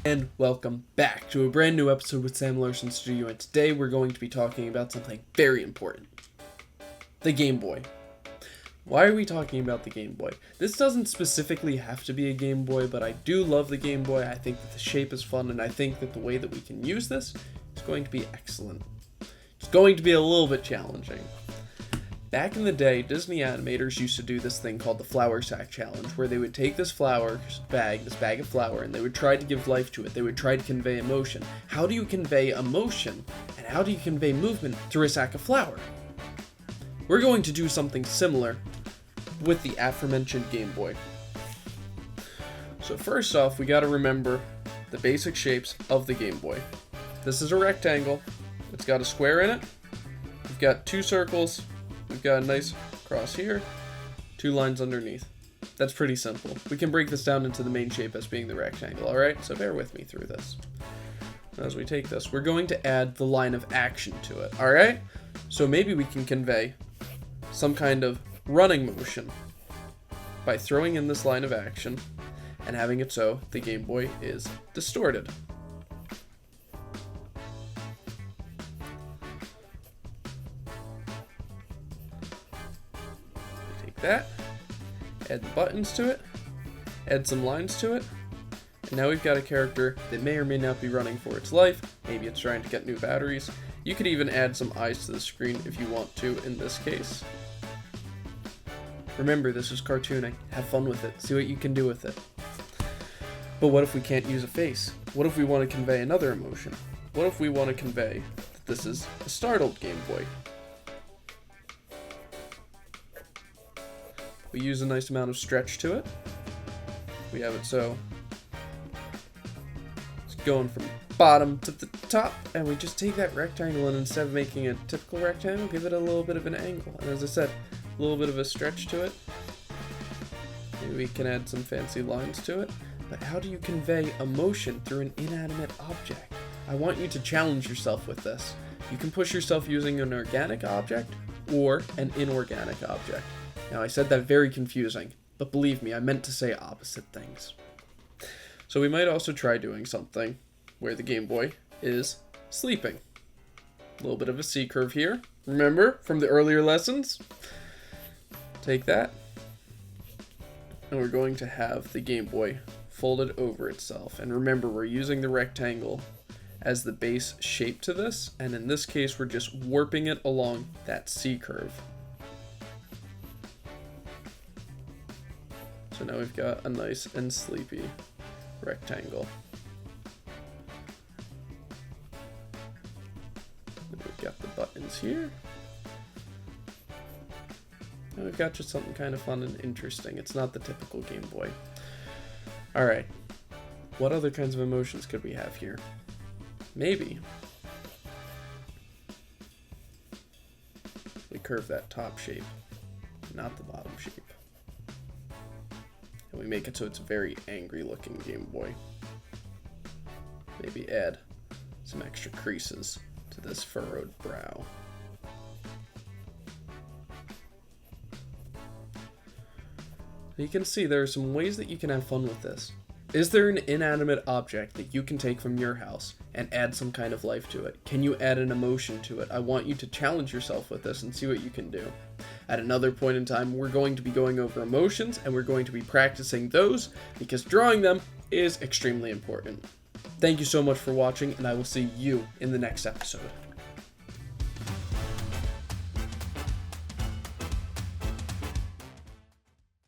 And welcome back to a brand new episode with Sam Larson Studio, and today we're going to be talking about something very important. The Game Boy. Why are we talking about the Game Boy? This doesn't specifically have to be a Game Boy, but I do love the Game Boy. I think that the shape is fun, and I think that the way that we can use this is going to be excellent. It's going to be a little bit challenging. Back in the day, Disney animators used to do this thing called the Flour Sack Challenge, where they would take this bag of flour, and they would try to give life to it. They would try to convey emotion. How do you convey emotion, and how do you convey movement through a sack of flour? We're going to do something similar with the aforementioned Game Boy. So first off, we gotta remember the basic shapes of the Game Boy. This is a rectangle. It's got a square in it. We've got two circles. We've got a nice cross here, two lines underneath. That's pretty simple. We can break this down into the main shape as being the rectangle, alright? So bear with me through this. As we take this, we're going to add the line of action to it, alright? So maybe we can convey some kind of running motion by throwing in this line of action and having it so the Game Boy is distorted. That, add the buttons to it, add some lines to it, and now we've got a character that may or may not be running for its life. Maybe it's trying to get new batteries. You could even add some eyes to the screen if you want to in this case. Remember, this is cartooning. Have fun with it. See what you can do with it. But what if we can't use a face? What if we want to convey another emotion? What if we want to convey that this is a startled Game Boy? We use a nice amount of stretch to it. We have it so it's going from bottom to the top, and we just take that rectangle and instead of making a typical rectangle, give it a little bit of an angle. And as I said, a little bit of a stretch to it. Maybe we can add some fancy lines to it. But how do you convey emotion through an inanimate object? I want you to challenge yourself with this. You can push yourself using an organic object or an inorganic object. Now, I said that very confusing, but believe me, I meant to say opposite things. So we might also try doing something where the Game Boy is sleeping. A little bit of a C curve here. Remember from the earlier lessons? Take that, and we're going to have the Game Boy folded over itself. And remember, we're using the rectangle as the base shape to this, and in this case, we're just warping it along that C curve. So now we've got a nice and sleepy rectangle. And we've got the buttons here. And we've got just something kind of fun and interesting. It's not the typical Game Boy. Alright, what other kinds of emotions could we have here? Maybe we curve that top shape, not the bottom shape. And we make it so it's a very angry looking Game Boy. Maybe add some extra creases to this furrowed brow. You can see there are some ways that you can have fun with this. Is there an inanimate object that you can take from your house and add some kind of life to it? Can you add an emotion to it? I want you to challenge yourself with this and see what you can do. At another point in time, we're going to be going over emotions, and we're going to be practicing those because drawing them is extremely important. Thank you so much for watching, and I will see you in the next episode.